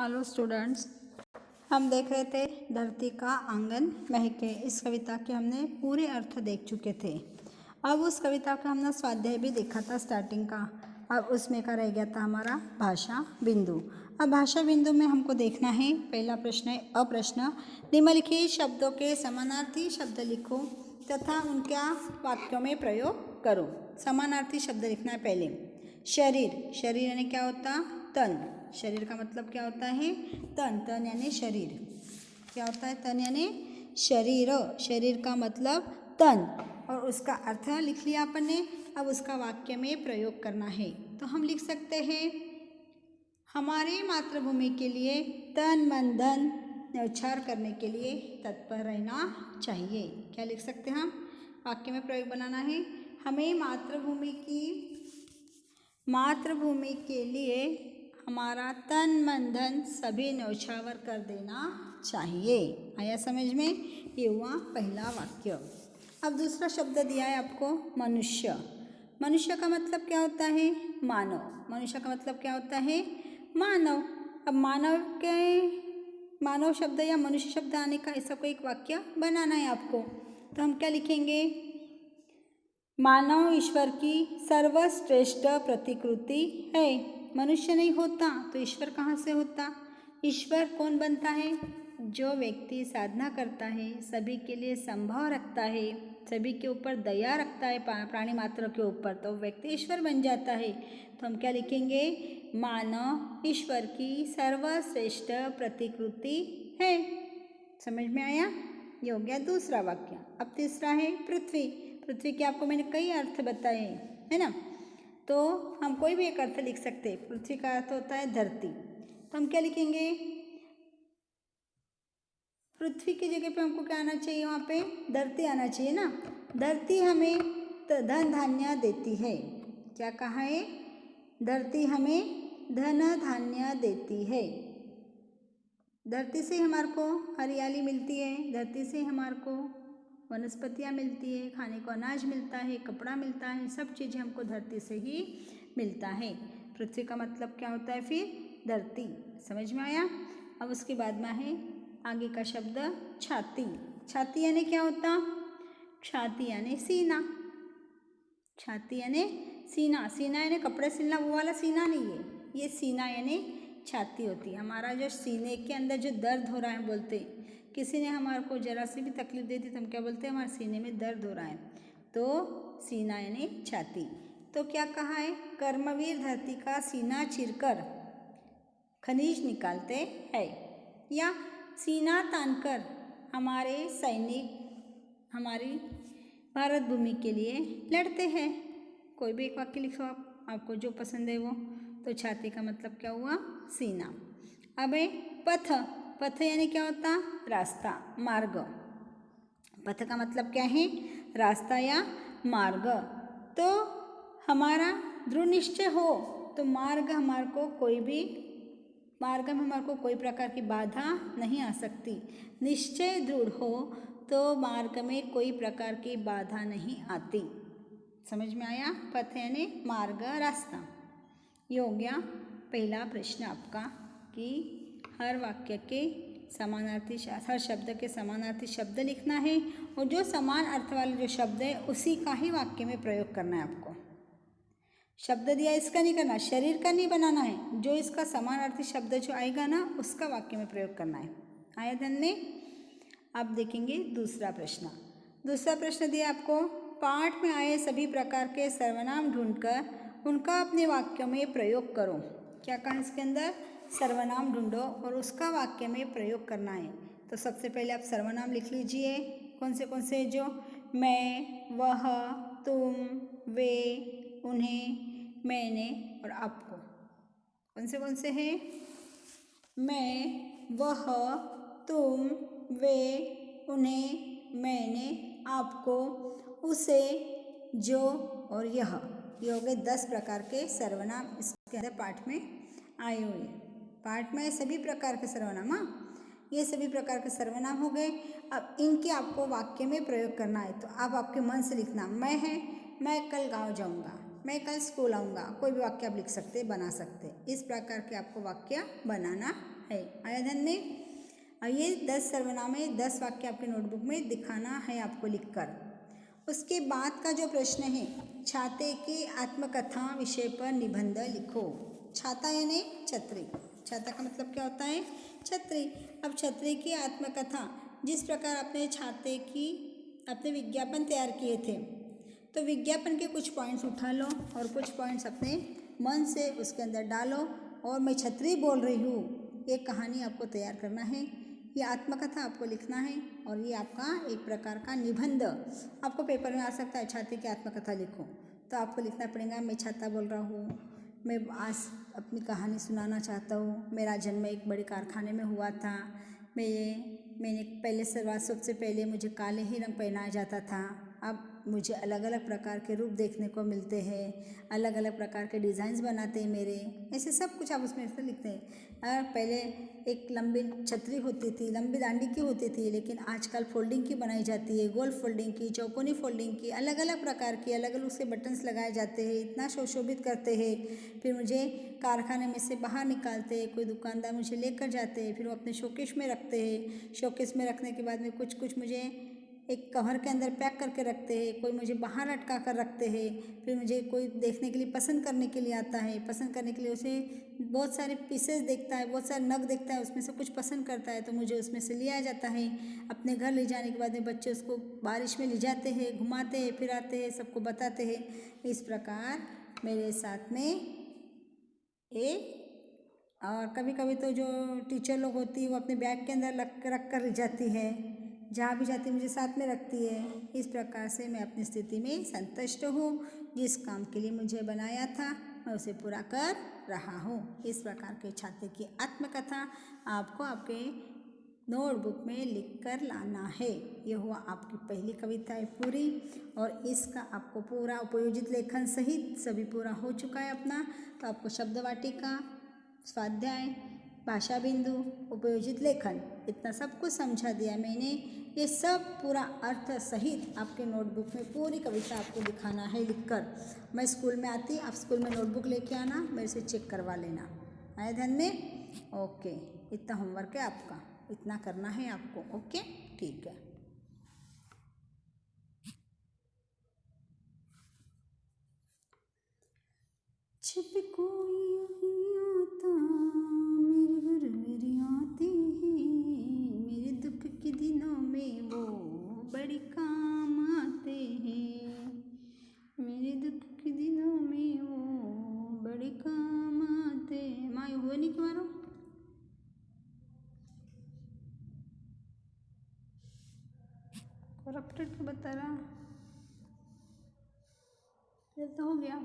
Hello students, हम देख रहे थे धरती का आंगन महके। इस कविता के हमने पूरे अर्थ देख चुके थे। अब उस कविता का हमने स्वाध्याय भी देखा था स्टार्टिंग का। अब उसमें का रह गया था हमारा भाषा बिंदु। अब भाषा बिंदु में हमको देखना है, पहला प्रश्न है अप्रश्न। निम्नलिखित शब्दों के समानार्थी शब्द लिखो तथा उनका वाक्यों में प्रयोग करो। समानार्थी शब्द लिखना है पहले। शरीर, शरीर यानी क्या होता? तन। शरीर का मतलब क्या होता है? तन। तन यानी शरीर। क्या होता है? तन यानी शरीर। शरीर का मतलब तन, और उसका अर्थ लिख लिया अपन ने। अब उसका वाक्य में प्रयोग करना है, तो हम लिख सकते हैं हमारे मातृभूमि के लिए तन मन धन न्यौछावर करने के लिए तत्पर रहना चाहिए। क्या लिख सकते हैं हम? वाक्य में प्रयोग बनाना है, हमें मातृभूमि के लिए हमारा तन मन धन सभी न्यौछावर कर देना चाहिए। आया समझ में? ये हुआ पहला वाक्य। अब दूसरा शब्द दिया है आपको मनुष्य। मनुष्य का मतलब क्या होता है? मानव। मनुष्य का मतलब क्या होता है? मानव। अब मानव शब्द या मनुष्य शब्द आने का ऐसा कोई एक वाक्य बनाना है आपको। तो हम क्या लिखेंगे? मानव ईश्वर की सर्वश्रेष्ठ प्रतिकृति है। मनुष्य नहीं होता तो ईश्वर कहाँ से होता? ईश्वर कौन बनता है? जो व्यक्ति साधना करता है, सभी के लिए संभाव रखता है, सभी के ऊपर दया रखता है, प्राणी मात्र के ऊपर, तो व्यक्ति ईश्वर बन जाता है। तो हम क्या लिखेंगे? मानव ईश्वर की सर्वश्रेष्ठ प्रतिकृति है। समझ में आया? ये हो गया दूसरा वाक्य। अब तीसरा है पृथ्वी। पृथ्वी के आपको मैंने कई अर्थ बताए है ना, तो हम कोई भी एक अर्थ लिख सकते हैं। पृथ्वी का अर्थ होता है धरती, तो हम क्या लिखेंगे? पृथ्वी की जगह पे हमको क्या आना चाहिए? वहाँ पे धरती आना चाहिए ना। धरती हमें धन धान्य देती है। क्या कहा है? धरती हमें धन धान्य देती है। धरती से हमारे को हरियाली मिलती है, धरती से हमारे को वनस्पतियाँ मिलती है, खाने को अनाज मिलता है, कपड़ा मिलता है, सब चीज़ें हमको धरती से ही मिलता है। पृथ्वी का मतलब क्या होता है फिर? धरती। समझ में आया? अब उसके बाद में है आगे का शब्द छाती। छाती यानी क्या होता? छाती यानी सीना। छाती यानी सीना। सीना यानी कपड़े सिलना वो वाला सीना नहीं है, ये सीना यानी छाती होती है। हमारा जो सीने के अंदर जो दर्द हो रहा है, बोलते किसी ने हमारे को जरा सी भी तकलीफ दे दी तो हम क्या बोलते हैं? हमारे सीने में दर्द हो रहा है, तो सीना यानी छाती। तो क्या कहा है? कर्मवीर धरती का सीना चीरकर खनिज निकालते हैं, या सीना तानकर हमारे सैनिक हमारी भारत भूमि के लिए लड़ते हैं। कोई भी एक वाक्य लिखो आप, आपको जो पसंद है वो। तो छाती का मतलब क्या हुआ? सीना। अब है पथ। पथ यानी क्या होता? रास्ता, मार्ग। पथ का मतलब क्या है? रास्ता या मार्ग। तो हमारा दृढ़ निश्चय हो तो मार्ग हमारे को मार्ग में हमारे को कोई प्रकार की बाधा नहीं आ सकती। निश्चय दृढ़ हो तो मार्ग में कोई प्रकार की बाधा नहीं आती। समझ में आया? पथ यानी मार्ग, रास्ता। ये हो गया पहला प्रश्न आपका कि हर वाक्य के समानार्थी, हर शब्द के समानार्थी शब्द लिखना है, और जो समान अर्थ वाले जो शब्द है उसी का ही वाक्य में प्रयोग करना है आपको। शब्द दिया इसका नहीं करना, शरीर का नहीं बनाना है, जो इसका समानार्थी शब्द जो आएगा ना उसका वाक्य में प्रयोग करना है। आया ध्यान में? अब देखेंगे दूसरा प्रश्न। दूसरा प्रश्न दिया आपको, पाठ में आए सभी प्रकार के सर्वनाम ढूंढकर उनका अपने वाक्यों में प्रयोग करो। क्या कहा इसके अंदर? सर्वनाम ढूंढो और उसका वाक्य में प्रयोग करना है। तो सबसे पहले आप सर्वनाम लिख लीजिए। कौन से? जो मैं, वह, तुम, वे, उन्हें, मैंने और आपको। कौन से हैं? मैं, वह, तुम, वे, उन्हें, मैंने, आपको, उसे, जो और यह। ये हो गए 10 प्रकार के सर्वनाम इसके अंदर पाठ में आए हुए। पाठ में सभी प्रकार के सर्वनाम, ये सभी प्रकार के सर्वनाम हो गए। अब इनके आपको वाक्य में प्रयोग करना है, तो आप आपके मन से लिखना। मैं है, मैं कल गाँव जाऊँगा, मैं कल स्कूल आऊँगा। कोई भी वाक्य आप लिख सकते, बना सकते। इस प्रकार के आपको वाक्य बनाना है। आया ध्यान में। अब ये 10 सर्वनाम है, 10 वाक्य आपके नोटबुक में दिखाना है आपको लिखकर। उसके बाद का जो प्रश्न है, छाते की आत्मकथा विषय पर निबंध लिखो। छाता यानी छतरी, छाता का मतलब क्या होता है? छतरी। अब छतरी की आत्मकथा, जिस प्रकार आपने छाते की अपने विज्ञापन तैयार किए थे, तो विज्ञापन के कुछ पॉइंट्स उठा लो और कुछ पॉइंट्स अपने मन से उसके अंदर डालो और मैं छतरी बोल रही हूँ, ये कहानी आपको तैयार करना है, ये आत्मकथा आपको लिखना है और ये आपका एक प्रकार का निबंध आपको पेपर में आ सकता है। छाते की आत्मकथा लिखो तो आपको लिखना पड़ेगा, मैं छाता बोल रहा हूँ, मैं आज अपनी कहानी सुनाना चाहता हूँ, मेरा जन्म एक बड़े कारखाने में हुआ था, मैंने पहले सबसे पहले मुझे काले ही रंग पहनाया जाता था, अब मुझे अलग अलग प्रकार के रूप देखने को मिलते हैं, अलग अलग प्रकार के डिज़ाइंस बनाते हैं मेरे, ऐसे सब कुछ आप उसमें से लिखते हैं। और पहले एक लंबी छतरी होती थी, लंबी डांडी की होती थी, लेकिन आजकल फोल्डिंग की बनाई जाती है, गोल फोल्डिंग की, चौकोनी फोल्डिंग की, अलग अलग प्रकार की, अलग अलग उसके बटन्स लगाए जाते हैं, इतना सुशोभित करते हैं। फिर मुझे कारखाने में से बाहर निकालते हैं, कोई दुकानदार मुझे लेकर जाते हैं, फिर वो अपने शोकेस में रखते हैं, शोकेस में रखने के बाद में कुछ कुछ मुझे एक कवर के अंदर पैक करके रखते हैं, कोई मुझे बाहर लटका कर रखते हैं, फिर मुझे कोई देखने के लिए पसंद करने के लिए आता है, पसंद करने के लिए उसे बहुत सारे पीसेस देखता है, बहुत सारे नग देखता है, उसमें से कुछ पसंद करता है तो मुझे उसमें से लिया जाता है। अपने घर ले जाने के बाद में बच्चे उसको बारिश में ले जाते हैं, घुमाते हैं, फिराते हैं, सबको बताते हैं। इस प्रकार मेरे साथ में और कभी कभी तो जो टीचर लोग होती है वो अपने बैग के अंदर रख कर ले जाती है, जहाँ भी जाती है मुझे साथ में रखती है। इस प्रकार से मैं अपनी स्थिति में संतुष्ट हूँ, जिस काम के लिए मुझे बनाया था मैं उसे पूरा कर रहा हूँ। इस प्रकार के छाते की आत्मकथा आपको आपके नोटबुक में लिख कर लाना है। ये हुआ आपकी पहली कविता है पूरी, और इसका आपको पूरा उपयोजित लेखन सहित सभी पूरा हो चुका है अपना। तो आपको शब्द वाटिका, स्वाध्याय, भाषा बिंदु, उपयोजित लेखन, इतना सब कुछ समझा दिया मैंने। ये सब पूरा अर्थ सहित आपके नोटबुक में पूरी कविता आपको दिखाना है लिखकर। मैं स्कूल में आती, आप स्कूल में नोटबुक लेके आना, मेरे से चेक करवा लेना। आए ध्यान में? ओके, इतना होमवर्क है आपका, इतना करना है आपको। ओके, ठीक है। छिप कोई नहीं आता, मेरे घर मेरी आती है, मेरे दुख के दिनों में वो बड़ी काम आते हैं, मेरे दुख के दिनों में वो बड़े काम आते हैं। माँ हुआ नहीं तुम्हारा? करप्टेड तो बता रहा, ये तो हो गया।